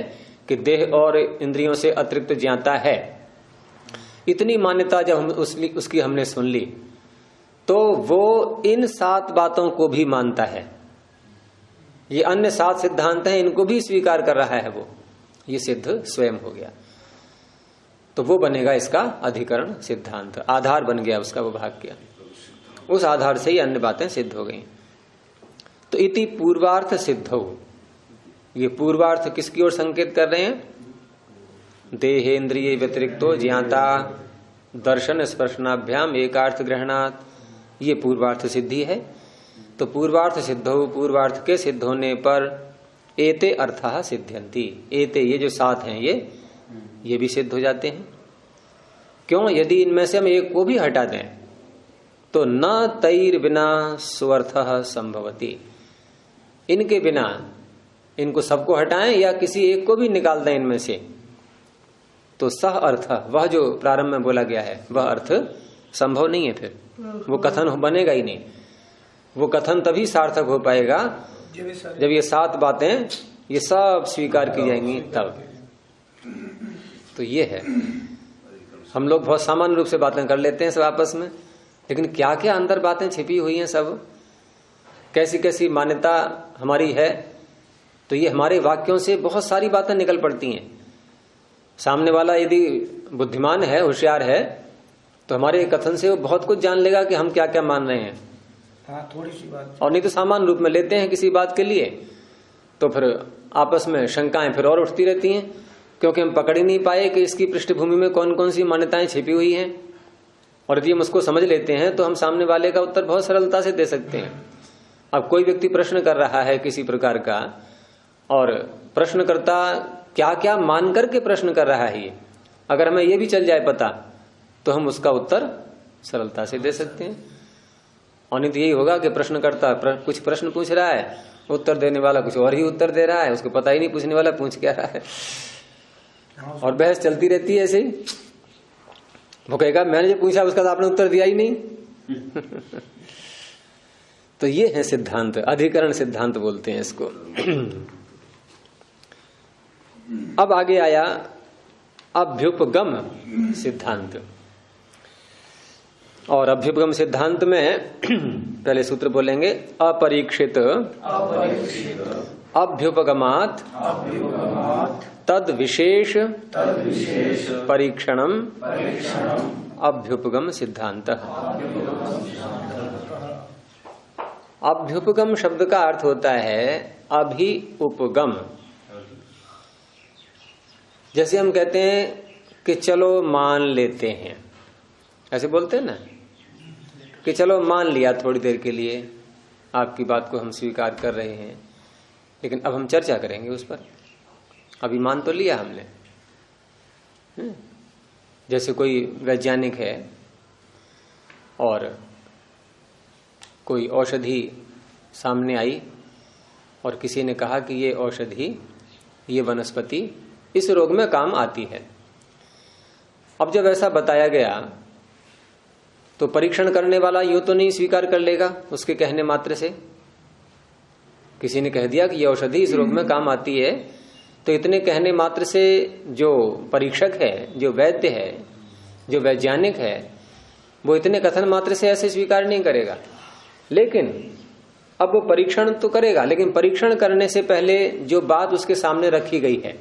S1: कि देह और इंद्रियों से अतिरिक्त ज्ञाता है, इतनी मान्यता जब हम उसकी हमने सुन ली तो वो इन 7 बातों को भी मानता है। ये अन्य 7 सिद्धांत हैं, इनको भी स्वीकार कर रहा है वो, ये सिद्ध स्वयं हो गया। तो वो बनेगा इसका अधिकरण सिद्धांत, आधार बन गया उसका, वो भाग गया। उस आधार से ही अन्य बातें सिद्ध हो गई। तो इति पूर्वार्थ सिद्धौ, ये पूर्वार्थ किसकी ओर संकेत कर रहे हैं? देहेंद्रिय व्यतिरिक्तो ज्ञाता दर्शन स्पर्शनाभ्याम एकार्थ ग्रहणात्, ये पूर्वार्थ सिद्धि है। तो पूर्वार्थ सिद्धौ, पूर्वार्थ के सिद्ध होने पर एते अर्थः सिद्ध्यन्ति, एते ये जो 7 हैं ये भी सिद्ध हो जाते हैं। क्यों? यदि इनमें से हम एक को भी हटा दें तो न तैर बिना सुअर्थः संभवति, इनके बिना, इनको सबको हटाएं या किसी एक को भी निकाल दें इनमें से, तो सह अर्थ, वह जो प्रारंभ में बोला गया है वह अर्थ संभव नहीं है। फिर वो कथन बनेगा ही नहीं। वो कथन तभी सार्थक हो पाएगा जब ये 7 बातें ये सब स्वीकार की जाएंगी तब। तो ये है, हम लोग बहुत सामान्य रूप से बातें कर लेते हैं सब आपस में, लेकिन क्या क्या अंदर बातें छिपी हुई हैं, सब कैसी कैसी मान्यता हमारी है। तो ये हमारे वाक्यों से बहुत सारी बातें निकल पड़ती हैं। सामने वाला यदि बुद्धिमान है, होशियार है, तो हमारे कथन से वो बहुत कुछ जान लेगा कि हम क्या क्या मान रहे हैं।
S2: हाँ, थोड़ी सी बात।
S1: और नहीं तो सामान्य रूप में लेते हैं किसी बात के लिए, तो फिर आपस में शंकाएं फिर और उठती रहती हैं, क्योंकि हम पकड़ ही नहीं पाए कि इसकी पृष्ठभूमि में कौन कौन सी मान्यताएं छिपी हुई हैं। और यदि हम उसको समझ लेते हैं तो हम सामने वाले का उत्तर बहुत सरलता से दे सकते हैं। अब कोई व्यक्ति प्रश्न कर रहा है किसी प्रकार का, और प्रश्नकर्ता क्या क्या मान करके प्रश्न कर रहा है, ये अगर हमें ये भी चल जाए पता, तो हम उसका उत्तर सरलता से दे सकते हैं। और नहीं तो यही होगा कि प्रश्नकर्ता कुछ प्रश्न पूछ रहा है, उत्तर देने वाला कुछ और ही उत्तर दे रहा है, उसको पता ही नहीं पूछने वाला पूछ क्या रहा है, और बहस चलती रहती है ऐसे ही। वो कहेगा मैंने जो पूछा उसका तो आपने उत्तर दिया ही नहीं। तो ये है सिद्धांत, अधिकरण सिद्धांत बोलते हैं इसको। अब आगे आया अभ्युपगम सिद्धांत। और अभ्युपगम सिद्धांत में पहले सूत्र बोलेंगे, अपरीक्षित अभ्युपगमात् तद विशेष परीक्षणम अभ्युपगम सिद्धांत। अभ्युपगम शब्द का अर्थ होता है अभि उपगम। जैसे हम कहते हैं कि चलो मान लेते हैं, ऐसे बोलते हैं ना कि चलो मान लिया थोड़ी देर के लिए, आपकी बात को हम स्वीकार कर रहे हैं, लेकिन अब हम चर्चा करेंगे उस पर। अभी मान तो लिया हमने। जैसे कोई वैज्ञानिक है और कोई औषधि सामने आई और किसी ने कहा कि ये औषधि, ये वनस्पति इस रोग में काम आती है। अब जब ऐसा बताया गया तो परीक्षण करने वाला यूं तो नहीं स्वीकार कर लेगा उसके कहने मात्र से। किसी ने कह दिया कि ये औषधि इस रोग में काम आती है, तो इतने कहने मात्र से जो परीक्षक है, जो वैद्य है, जो वैज्ञानिक है, वो इतने कथन मात्र से ऐसे स्वीकार नहीं करेगा। लेकिन अब वो परीक्षण तो करेगा, लेकिन परीक्षण करने से पहले जो बात उसके सामने रखी गई है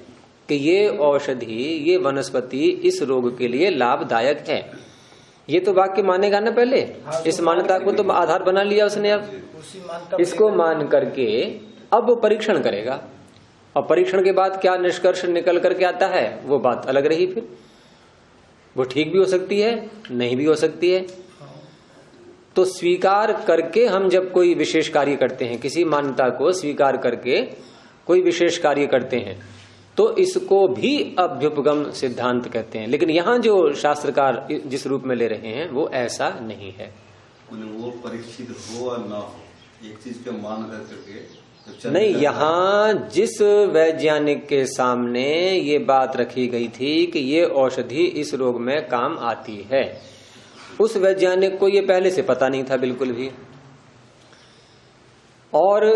S1: कि ये औषधि, ये वनस्पति इस रोग के लिए लाभदायक है, ये तो वाक्य मानेगा ना पहले। इस मान्यता को तो आधार बना लिया उसने। अब इसको मान करके अब वो परीक्षण करेगा, और परीक्षण के बाद क्या निष्कर्ष निकल करके आता है वो बात अलग रही। फिर वो ठीक भी हो सकती है, नहीं भी हो सकती है। तो स्वीकार करके हम जब कोई विशेष कार्य करते हैं, किसी मान्यता को स्वीकार करके कोई विशेष कार्य करते हैं, तो इसको भी अभ्युपगम सिद्धांत कहते हैं। लेकिन यहाँ जो शास्त्रकार जिस रूप में ले रहे हैं वो ऐसा नहीं है।
S3: वो परीक्षित हो और ना हो, एक चीज पे मान करके
S1: नहीं, यहाँ जिस वैज्ञानिक के सामने ये बात रखी गई थी कि ये औषधि इस रोग में काम आती है, उस वैज्ञानिक को ये पहले से पता नहीं था बिल्कुल भी, और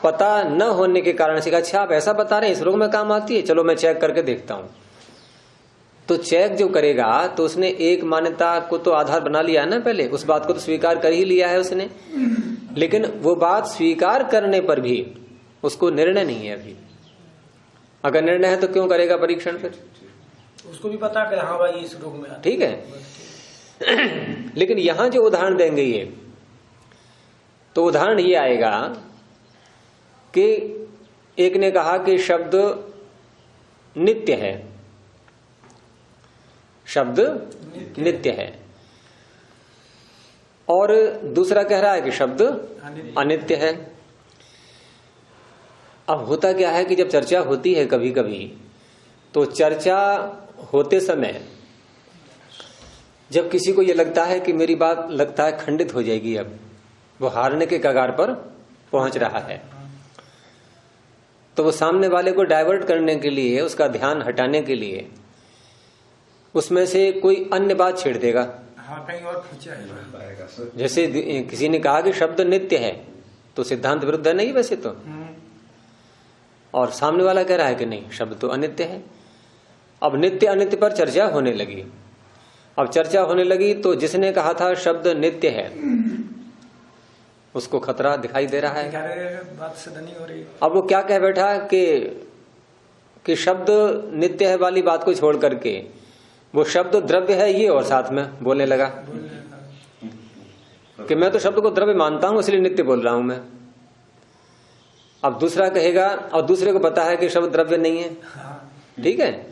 S1: पता न होने के कारण से कहा अच्छा आप ऐसा बता रहे हैं इस रोग में काम आती है, चलो मैं चेक करके देखता हूं। तो चेक जो करेगा तो उसने एक मान्यता को तो आधार बना लिया ना पहले, उस बात को तो स्वीकार कर ही लिया है उसने। लेकिन वो बात स्वीकार करने पर भी उसको निर्णय नहीं है अभी। अगर निर्णय है तो क्यों करेगा परीक्षण? फिर
S2: उसको भी पता कि हाँ भाई इस रोग में
S1: ठीक है। लेकिन यहां जो उदाहरण देंगे ये, तो उदाहरण ये आएगा कि एक ने कहा कि शब्द नित्य है, शब्द नित्य है, और दूसरा कह रहा है कि शब्द अनित्य है। अब होता क्या है कि जब चर्चा होती है कभी कभी, तो चर्चा होते समय जब किसी को यह लगता है कि मेरी बात लगता है खंडित हो जाएगी, अब वो हारने के कगार पर पहुंच रहा है, तो वो सामने वाले को डाइवर्ट करने के लिए, उसका ध्यान हटाने के लिए उसमें से कोई अन्य बात छेड़ देगा।
S2: कहीं और खींचा।
S1: जैसे किसी ने कहा कि शब्द नित्य है, तो सिद्धांत विरुद्ध है नहीं वैसे तो, और सामने वाला कह रहा है कि नहीं शब्द तो अनित्य है। अब नित्य अनित्य पर चर्चा होने लगी। अब चर्चा होने लगी तो जिसने कहा था शब्द नित्य है उसको खतरा दिखाई दे रहा है,
S2: बात सिद्ध नहीं हो रही।
S1: अब वो क्या कह बैठा कि शब्द नित्य है वाली बात को छोड़ करके वो शब्द द्रव्य है ये और साथ में बोलने लगा कि मैं तो शब्द को द्रव्य मानता हूं इसलिए नित्य बोल रहा हूं मैं। अब दूसरा कहेगा, और दूसरे को पता है कि शब्द द्रव्य नहीं है, ठीक है,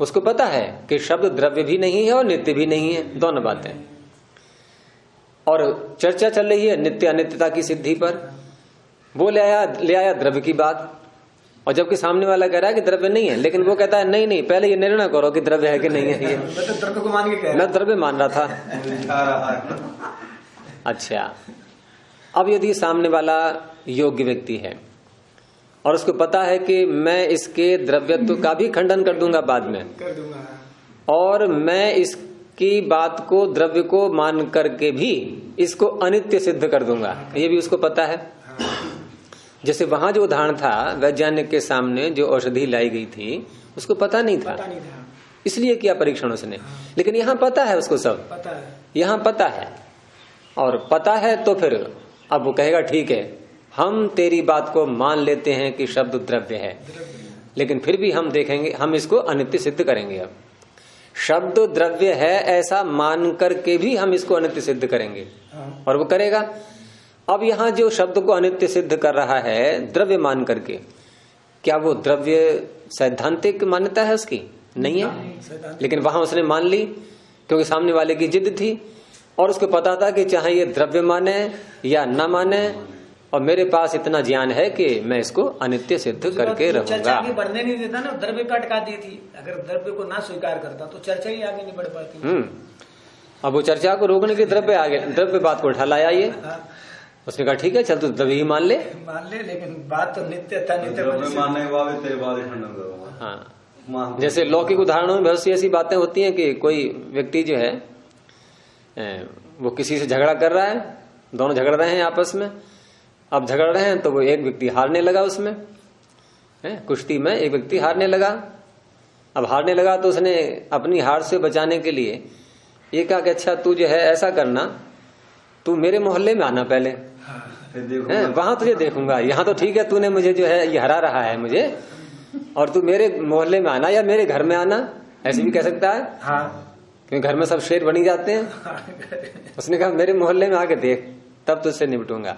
S1: उसको पता है कि शब्द द्रव्य भी नहीं है और नित्य भी नहीं है, दोनों बातें, और चर्चा चल रही है नित्य अनित्यता की सिद्धि पर। वो ले आया द्रव्य की बात, और जबकि सामने वाला कह रहा है कि द्रव्य नहीं है, लेकिन वो कहता है नहीं नहीं पहले ये निर्णय करो कि द्रव्य है कि नहीं है। ये
S2: मैं तो द्रव्य को मान के कह रहा,
S1: मैं द्रव्य मान रहा था। अच्छा, अब यदि सामने वाला योग्य व्यक्ति है और उसको पता है कि मैं इसके द्रव्यत्व का भी खंडन कर दूंगा बाद में,
S2: कर दूंगा,
S1: और मैं इसकी बात को द्रव्य को मान करके भी इसको अनित्य सिद्ध कर दूंगा, ये भी उसको पता है। जैसे वहां जो उदाहरण था वैज्ञानिक के सामने जो औषधि लाई गई थी उसको पता नहीं था, इसलिए किया परीक्षण उसने। लेकिन यहाँ पता है उसको, सब
S2: पता है,
S1: यहाँ पता है, और पता है तो फिर अब वो कहेगा ठीक है हम तेरी बात को मान लेते हैं कि शब्द द्रव्य है, लेकिन फिर भी हम देखेंगे, हम इसको अनित्य सिद्ध करेंगे। अब शब्द द्रव्य है ऐसा मान करके भी हम इसको अनित्य सिद्ध करेंगे, और वो करेगा। अब यहाँ जो शब्द को अनित्य सिद्ध कर रहा है द्रव्य मान करके, क्या वो द्रव्य सैद्धांतिक मान्यता है उसकी? नहीं है, लेकिन वहां उसने मान ली क्योंकि सामने वाले की जिद थी, और उसको पता था कि चाहे ये द्रव्य माने या न माने, और मेरे पास इतना ज्ञान है कि मैं इसको अनित्य सिद्ध करके रहूंगा।
S2: चर्चा आगे बढ़ने नहीं देता ना, द्रव्य पे अटका दी थी। अगर द्रव्य को ना स्वीकार करता तो चर्चा ही आगे नहीं बढ़ पाती।
S1: अब वो चर्चा को रोकने के द्रव्य आगे द्रव्य बात को उठा लाया ये। उसने कहा ठीक है चल तू द्रव्य ही मान ले,
S2: लेकिन बात तो नित्य था, नित्य
S3: मानने के बाद तेरे बाद खंडन करूंगा।
S1: हाँ, जैसे लौकिक उदाहरणों में बहुत सी ऐसी बातें होती हैं कि कोई व्यक्ति जो है वो किसी से झगड़ा कर रहा है, दोनों झगड़ रहे हैं आपस में। अब झगड़ रहे हैं तो वो एक व्यक्ति हारने लगा, उसमें कुश्ती में एक व्यक्ति हारने लगा। अब हारने लगा तो उसने अपनी हार से बचाने के लिए ये कहा कि अच्छा तू जो है ऐसा करना, तू मेरे मोहल्ले में आना पहले, वहां तुझे देखूंगा। यहाँ तो ठीक है तूने मुझे जो है ये हरा रहा है मुझे, और तू मेरे मोहल्ले में आना या मेरे घर में आना, ऐसे भी कह सकता है।
S2: हाँ।
S1: क्योंकि घर में सब शेर बनी जाते हैं। उसने कहा मेरे मोहल्ले में आके देख, तब तुझसे निपटूंगा।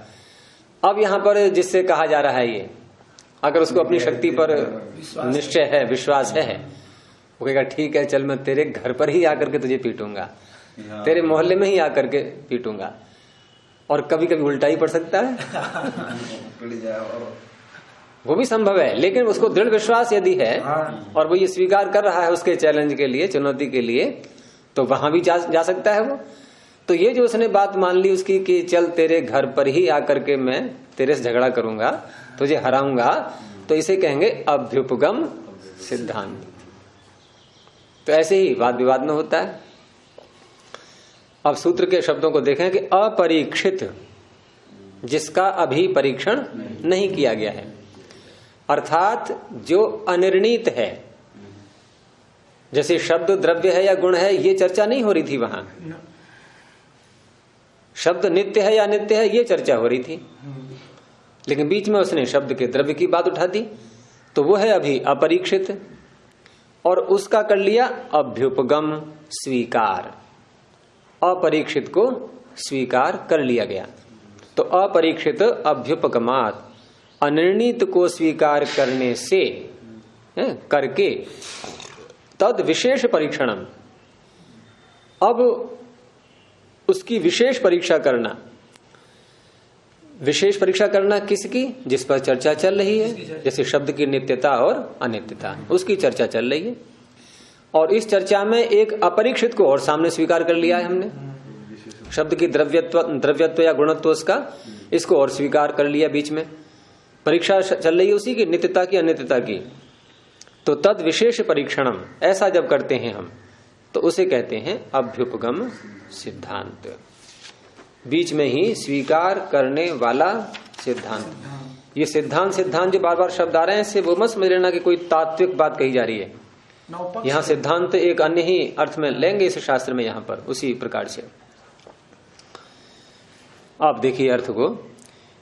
S1: अब यहाँ पर जिससे कहा जा रहा है ये, अगर उसको अपनी शक्ति पर निश्चय है, विश्वास है, वो कहेगा ठीक है चल मैं तेरे घर पर ही आकर के तुझे पीटूंगा, तेरे मोहल्ले में ही आकर के पीटूंगा। और कभी कभी उल्टा ही पड़ सकता है, वो भी संभव है। लेकिन उसको दृढ़ विश्वास यदि है और वो ये स्वीकार कर रहा है उसके चैलेंज के लिए, चुनौती के लिए, तो वहां भी जा सकता है वो। तो ये जो उसने बात मान ली उसकी कि चल तेरे घर पर ही आकर के मैं तेरे से झगड़ा करूंगा, तुझे हराऊंगा, तो इसे कहेंगे अभ्युपगम सिद्धांत। तो ऐसे ही वाद विवाद में होता है। अब सूत्र के शब्दों को देखें कि अपरीक्षित, जिसका अभी परीक्षण नहीं किया गया है, अर्थात जो अनिर्णीत है। जैसे शब्द द्रव्य है या गुण है, ये चर्चा नहीं हो रही थी वहां। शब्द नित्य है या अनित्य है, ये चर्चा हो रही थी। लेकिन बीच में उसने शब्द के द्रव्य की बात उठा दी, तो वो है अभी अपरीक्षित, और उसका कर लिया अभ्युपगम स्वीकार। अपरीक्षित को स्वीकार कर लिया गया। तो अपरीक्षित अभ्युपगमात, अनिर्णीत को स्वीकार करने से करके तद विशेष परीक्षणम, अब उसकी विशेष परीक्षा करना। विशेष परीक्षा करना किसकी? जिस पर चर्चा चल रही है, जैसे शब्द की नित्यता और अनित्यता, उसकी चर्चा चल रही है। और इस चर्चा में एक अपरीक्षित को और सामने स्वीकार कर लिया है हमने, शब्द की द्रव्यत्व या गुणत्व उसका, इसको और स्वीकार कर लिया। बीच में परीक्षा चल रही है उसी की, नित्यता की अनित्यता की। तो तद विशेष परीक्षणम, ऐसा जब करते हैं हम, तो उसे कहते हैं अभ्युपगम सिद्धांत। बीच में ही स्वीकार करने वाला सिद्धांत। ये सिद्धांत जो बार बार शब्द आ रहे हैं, इससे वो मत समझ लेना कि कोई तात्विक बात कही जा रही है। यहाँ सिद्धांत एक अन्य ही अर्थ में लेंगे इस शास्त्र में, यहाँ पर उसी प्रकार से। आप देखिए अर्थ को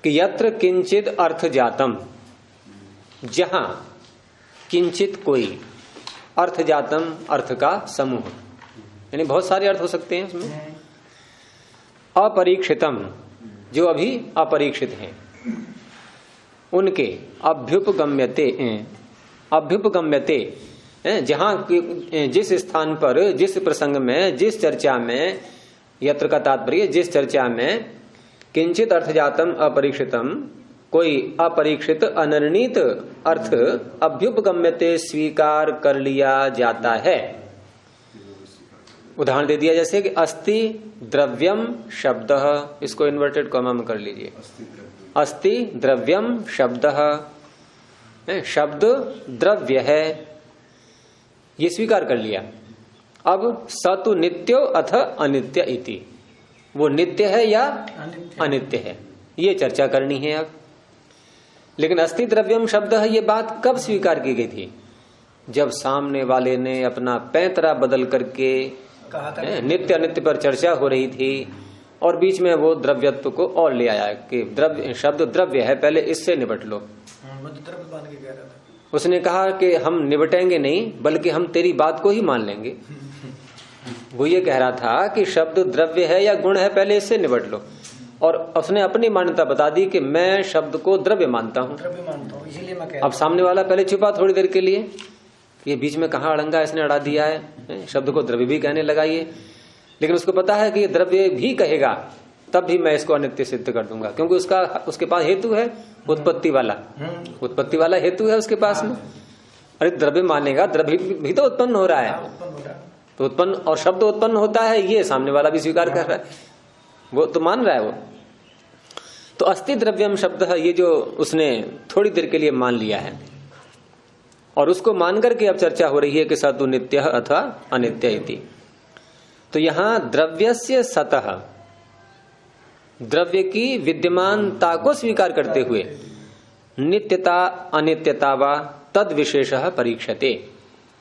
S1: कि यत्र किंचित अर्थ जातम, जहां किंचित कोई, अर्थ जातम अर्थ का समूह, यानी बहुत सारे अर्थ हो सकते हैं उसमें। अपरीक्षितम, जो अभी अपरीक्षित हैं, उनके अभ्युपगम्यते, अभ्युपगम्यते, जहां जिस स्थान पर, जिस प्रसंग में, जिस चर्चा में, यत्र का तात्पर्य जिस चर्चा में किंचित अर्थ जातम अपरीक्षितम, कोई अपरीक्षित अनिर्णीत अर्थ अभ्युपगम्यते स्वीकार कर लिया जाता है। उदाहरण दे दिया जैसे कि अस्ति द्रव्यम शब्द, इसको इन्वर्टेड कॉमा में कर लीजिए। अस्ति द्रव्यम शब्द, शब्द द्रव्य है, ये स्वीकार कर लिया। अब सतु नित्यो अथ अनित्य इति, वो नित्य है या अनित्य है, ये चर्चा करनी है अब। लेकिन अस्ति द्रव्यम शब्द है, ये बात कब स्वीकार की गई थी? जब सामने वाले ने अपना पैंतरा बदल करके नित्य अनित्य पर चर्चा हो रही थी, और बीच में वो द्रव्यत्व को और ले आया कि द्रव्य, शब्द द्रव्य है, पहले इससे निपट लो। उसने कहा कि हम निपटेंगे नहीं, बल्कि हम तेरी बात को ही मान लेंगे। वो ये कह रहा था कि शब्द द्रव्य है या गुण है, पहले इससे निपट लो। और उसने अपनी मान्यता बता दी कि मैं शब्द को द्रव्य मानता हूँ,
S2: इसीलिए मैं कह रहा हूं।
S1: अब सामने वाला पहले छुपा थोड़ी देर के लिए, ये बीच में कहाँ अड़ंगा इसने अड़ा दिया है, शब्द को द्रव्य भी कहने लगा ये। लेकिन उसको पता है कि ये द्रव्य भी कहेगा, तब भी मैं इसको अनित्य सिद्ध कर दूंगा, क्योंकि उसके पास हेतु है, उत्पत्ति वाला हेतु है उसके पास में। अरे द्रव्य मानेगा, द्रव्य भी तो उत्पन्न हो रहा है, तो उत्पन्न और शब्द उत्पन्न होता है, ये सामने वाला भी स्वीकार कर रहा है, वो तो मान रहा है वो। तो अस्ति द्रव्यम शब्द है, ये जो उसने थोड़ी देर के लिए मान लिया है और उसको मान करके अब चर्चा हो रही है कि सतु नित्य अथवा अनित्य इति। तो यहां द्रव्यस्य सतः, द्रव्य की विद्यमानता को स्वीकार करते हुए नित्यता अनित्यता व तद विशेष परीक्षते,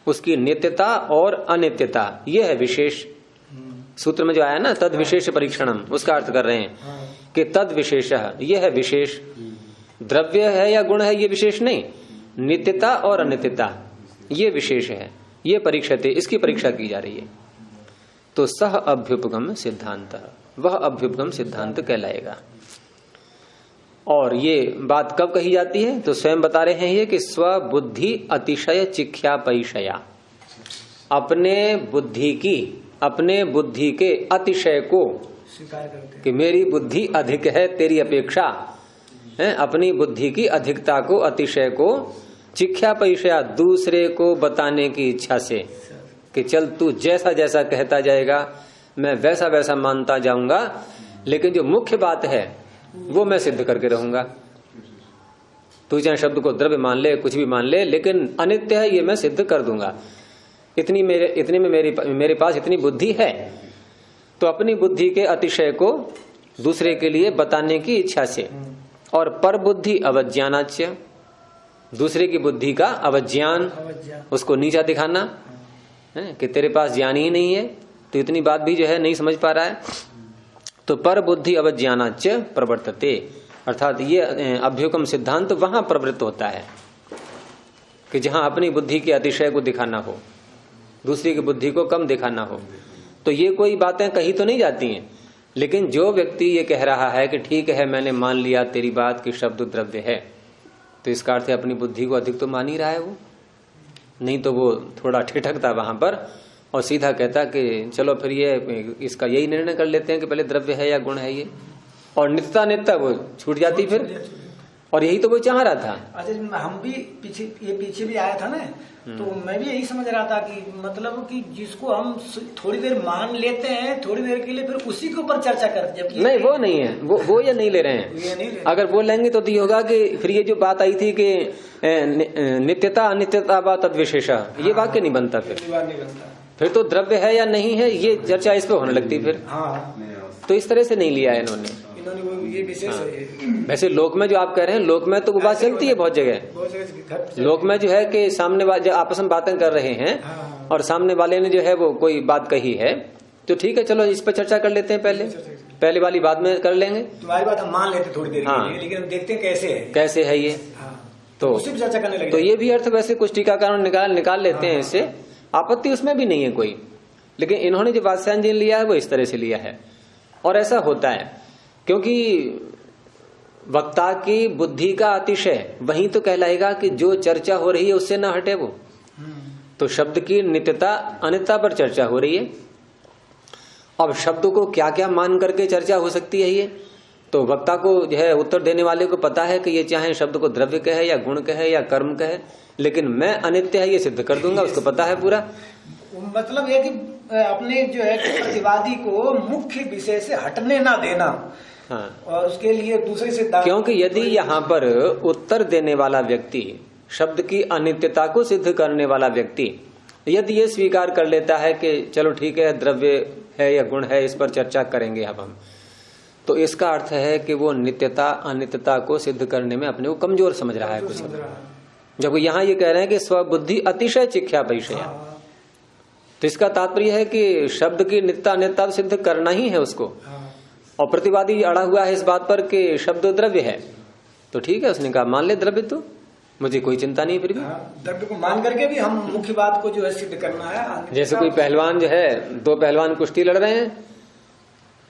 S1: उसकी नित्यता और अनित्यता ये है विशेष। सूत्र में जो आया ना तद विशेष परीक्षणम, उसका अर्थ कर रहे हैं कि तद विशेष ये है विशेष। द्रव्य है या गुण है ये विशेष नहीं, नित्यता और अनित्यता ये विशेष है, ये परीक्षते, इसकी परीक्षा की जा रही है। तो सह अभ्युपगम सिद्धांत, वह अभ्युपगम सिद्धांत कहलाएगा। और ये बात कब कही जाती है, तो स्वयं बता रहे हैं ये कि स्वबुद्धि अतिशय चिख्या पैशया, अपने बुद्धि के अतिशय को
S2: स्वीकार करते
S1: कि मेरी बुद्धि अधिक है तेरी अपेक्षा है, अपनी बुद्धि की अधिकता को, अतिशय को, चिख्या पैशया दूसरे को बताने की इच्छा से कि चल तू जैसा जैसा कहता जाएगा मैं वैसा वैसा मानता जाऊंगा, लेकिन जो मुख्य बात है वो मैं सिद्ध करके रहूंगा। तू चाहे शब्द को द्रव्य मान ले, कुछ भी मान ले, लेकिन अनित्य है ये मैं सिद्ध कर दूंगा। इतने में मेरे पास इतनी बुद्धि है, तो अपनी बुद्धि के अतिशय को दूसरे के लिए बताने की इच्छा से। और पर बुद्धि अवज्ञानाच्य, दूसरे की बुद्धि का अवज्ञान, उसको नीचा दिखाना है कि तेरे पास ज्ञान ही नहीं है, तो इतनी बात भी जो है नहीं समझ पा रहा है। तो पर बुद्धि अवज्ञानाच्य प्रवर्तते, अर्थात ये अभ्युपगम सिद्धांत वहां प्रवृत्त होता है कि जहां अपनी बुद्धि के अतिशय को दिखाना हो, दूसरी की बुद्धि को कम दिखाना हो। तो ये कोई बातें कही तो नहीं जाती हैं, लेकिन जो व्यक्ति ये कह रहा है कि ठीक है मैंने मान लिया तेरी बात कि शब्द द्रव्य है, तो इसका अर्थ है अपनी बुद्धि को अधिक तो मान ही रहा है वो, नहीं तो वो थोड़ा ठिठकता वहां पर और सीधा कहता कि चलो फिर ये इसका यही निर्णय कर लेते हैं कि पहले द्रव्य है या गुण है ये, और नित्य वो छूट जाती फिर। और यही तो वो चाह रहा था।
S2: अच्छा, हम भी पीछे भी आया था ना, तो मैं भी यही समझ रहा था कि मतलब कि जिसको हम थोड़ी देर मान लेते हैं, थोड़ी देर के लिए फिर उसी के ऊपर चर्चा करते हैं, जबकि
S1: नहीं वो नहीं है, वो ये नहीं ले रहे हैं। अगर वो लेंगे तो ये होगा कि फिर ये जो बात आई थी कि नित्यता अनित्यता व तद विशेष, ये वाक्य नहीं बनता फिर तो द्रव्य है या नहीं है ये चर्चा इस पे होने लगती फिर। तो इस तरह से नहीं लिया है इन्होंने
S2: ये विशेष है।
S1: वैसे लोक में जो आप कह रहे हैं, लोक में तो वो बात चलती है बहुत जगह। लोक में जो है कि सामने वाले आपस में बातें कर रहे हैं और सामने वाले ने जो है वो कोई बात कही है, तो ठीक है चलो इस पर चर्चा कर लेते हैं, पहले वाली बात में कर लेंगे।
S2: तुम्हारी बात हम मान लेते थोड़ी देर के लिए, लेकिन हम देखते हैं कैसे है
S1: ये। तो
S2: चर्चा करने लगे।
S1: तो ये भी अर्थ वैसे कुछ टीकाकार निकाल लेते हैं, इससे आपत्ति उसमें भी नहीं है कोई, लेकिन इन्होंने जो वात्स्यायन लिया है वो इस तरह से लिया है। और ऐसा होता है क्योंकि वक्ता की बुद्धि का अतिशय वही तो कहलाएगा कि जो चर्चा हो रही है उससे ना हटे वो। तो शब्द की नित्यता अनित्यता पर चर्चा हो रही है। अब शब्द को क्या क्या मान करके चर्चा हो सकती है ये, तो वक्ता को जो है उत्तर देने वाले को पता है कि ये चाहे शब्द को द्रव्य कहे या गुण कहे या कर्म कहे, लेकिन मैं अनित्य है ये सिद्ध कर दूंगा, उसको पता है पूरा।
S2: मतलब ये कि अपने जो है प्रतिवादी को मुख्य विषय से हटने ना देना। हाँ। और उसके लिए दूसरे से,
S1: क्योंकि यदि यहाँ पर उत्तर देने वाला व्यक्ति, शब्द की अनित्यता को सिद्ध करने वाला व्यक्ति यदि ये स्वीकार कर लेता है कि चलो ठीक है द्रव्य है या गुण है, इस पर चर्चा करेंगे अब हम, तो इसका अर्थ है कि वो नित्यता अनित्यता को सिद्ध करने में अपने को कमजोर समझ रहा है कुछ। जब यहाँ ये कह रहे हैं कि स्वबुद्धि अतिशय चिख्या पैशया, तो इसका तात्पर्य है कि शब्द की नित्यता अनित्यता सिद्ध करना ही है उसको। और प्रतिवादी अड़ा हुआ है इस बात पर कि शब्द द्रव्य है, तो ठीक है उसने कहा मान ले द्रव्य, तो मुझे कोई चिंता नहीं। फिर भी
S2: द्रव्य को मान करके भी हम मुख्य बात को जो है सिद्ध करना है।
S1: जैसे कोई पहलवान जो है, दो पहलवान कुश्ती लड़ रहे हैं,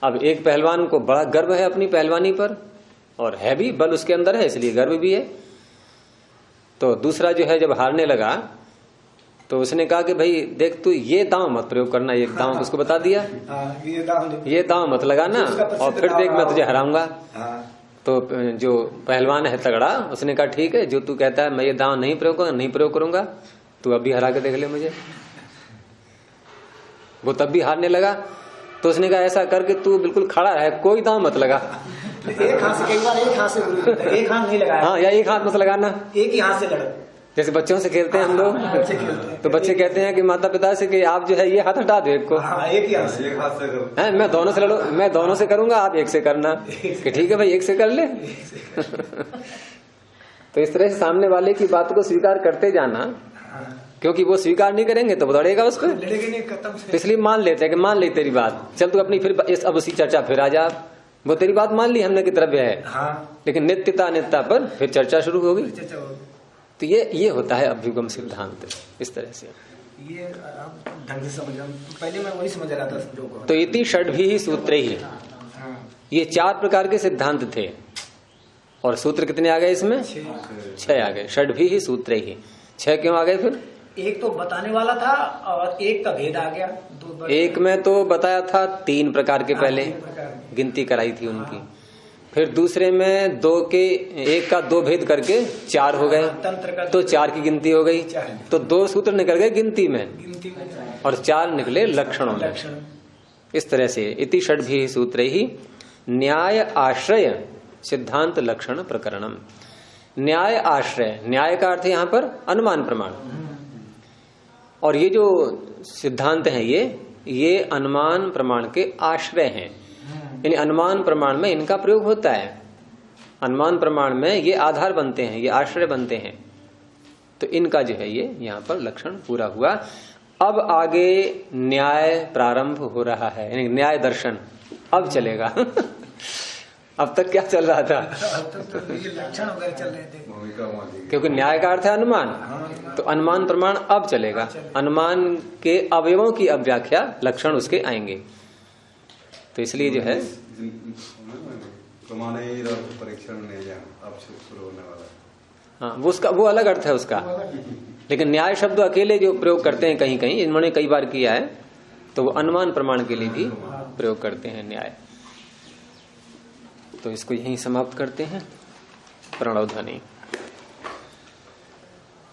S1: अब एक पहलवान को बड़ा गर्व है अपनी पहलवानी पर और है भी, बल उसके अंदर है इसलिए गर्व भी है। तो दूसरा जो है जब हारने लगा तो उसने कहा कि भाई देख तू ये दांव मत प्रयोग करना, एक दांव उसको बता दिया, ये दांव मत लगाना और फिर देख मैं तुझे हराऊंगा। तो जो पहलवान है तगड़ा, उसने कहा ठीक है जो तू कहता है मैं ये दांव नहीं प्रयोग करूंगा, तू अभी हरा के देख ले मुझे। वो तब भी हारने लगा, तो उसने कहा ऐसा करके तू बिल्कुल खड़ा रहे, कोई दांव मत लगा।
S2: एक हाथ से, कई बार एक हाथ से, एक हाथ नहीं लगाया।
S1: हाँ, या एक हाथ मत लगाना,
S2: एक ही हाथ से लड़।
S1: जैसे बच्चों से खेलते हैं हम लोग, तो बच्चे कहते हैं कि माता पिता से कि आप जो है ये हाथ हटा दो एक को।
S2: एक ही हाथ से,
S3: एक हाथ से करो।
S1: है, मैं दोनों से लड़ो, मैं दोनों से करूंगा, आप एक से करना, कि ठीक है भाई एक से कर ले। तो इस तरह से सामने वाले की बात को स्वीकार करते जाना, क्योंकि वो स्वीकार नहीं करेंगे तो वो लड़ेगा उस पर,
S2: लड़ेगे नहीं, खत्म।
S1: तो इसलिए मान लेते हैं कि मान ले तेरी बात, चल तू अपनी फिर अब उसी चर्चा फिर आ जा, वो तेरी बात मान ली हमने कि द्रव्य है।
S2: हाँ।
S1: लेकिन नित्यता अनित्यता पर फिर चर्चा शुरू होगी। तो ये होता है अभ्युगम सिद्धांत, इस तरह से।
S2: ये आप ढंग से समझ रहा हूं, पहले मैं वही समझ रहा था को।
S1: तो इति षड्भिः सूत्रैः, ये 4 प्रकार के सिद्धांत थे, और सूत्र कितने आ गए इसमें? 6 आ गए। षड्भिः सूत्रैः, 6 क्यों आ गए फिर?
S2: एक तो बताने वाला था और एक का भेद आ गया।
S1: एक में तो बताया था 3 प्रकार के, पहले गिनती कराई थी उनकी, फिर दूसरे में 2 के 1 का 2 भेद करके 4 हो गए, तो 4 की गिनती हो गई, तो 2 सूत्र निकल गए गिनती में और 4 निकले लक्षणों में। इस तरह से इति षड्भिः सूत्रैः न्याय आश्रय सिद्धांत लक्षण प्रकरणम। न्याय आश्रय, न्याय का अर्थ यहाँ पर अनुमान प्रमाण, और ये जो सिद्धांत हैं ये अनुमान प्रमाण के आश्रय हैं, यानी अनुमान प्रमाण में इनका प्रयोग होता है, अनुमान प्रमाण में ये आधार बनते हैं, ये आश्रय बनते हैं। तो इनका जो है ये यहाँ पर लक्षण पूरा हुआ। अब आगे न्याय प्रारंभ हो रहा है, यानी न्याय दर्शन अब चलेगा। अब तक क्या चल रहा था?
S2: लक्षण वगैरह चल रहे थे,
S1: क्योंकि न्याय का अर्थ है अनुमान, तो अनुमान प्रमाण अब चलेगा। अनुमान के अवयवों की अब व्याख्या, लक्षण उसके आएंगे। तो इसलिए जो है
S3: परीक्षण अब शुरू होने वाला है।
S1: हाँ, वो अलग अर्थ है उसका, लेकिन न्याय शब्द अकेले जो प्रयोग करते हैं कहीं कहीं, इन्होंने कई बार किया है, तो वो अनुमान प्रमाण के लिए भी प्रयोग करते हैं न्याय। तो इसको यहीं समाप्त करते हैं। प्रणव ध्वनि।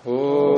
S1: ओ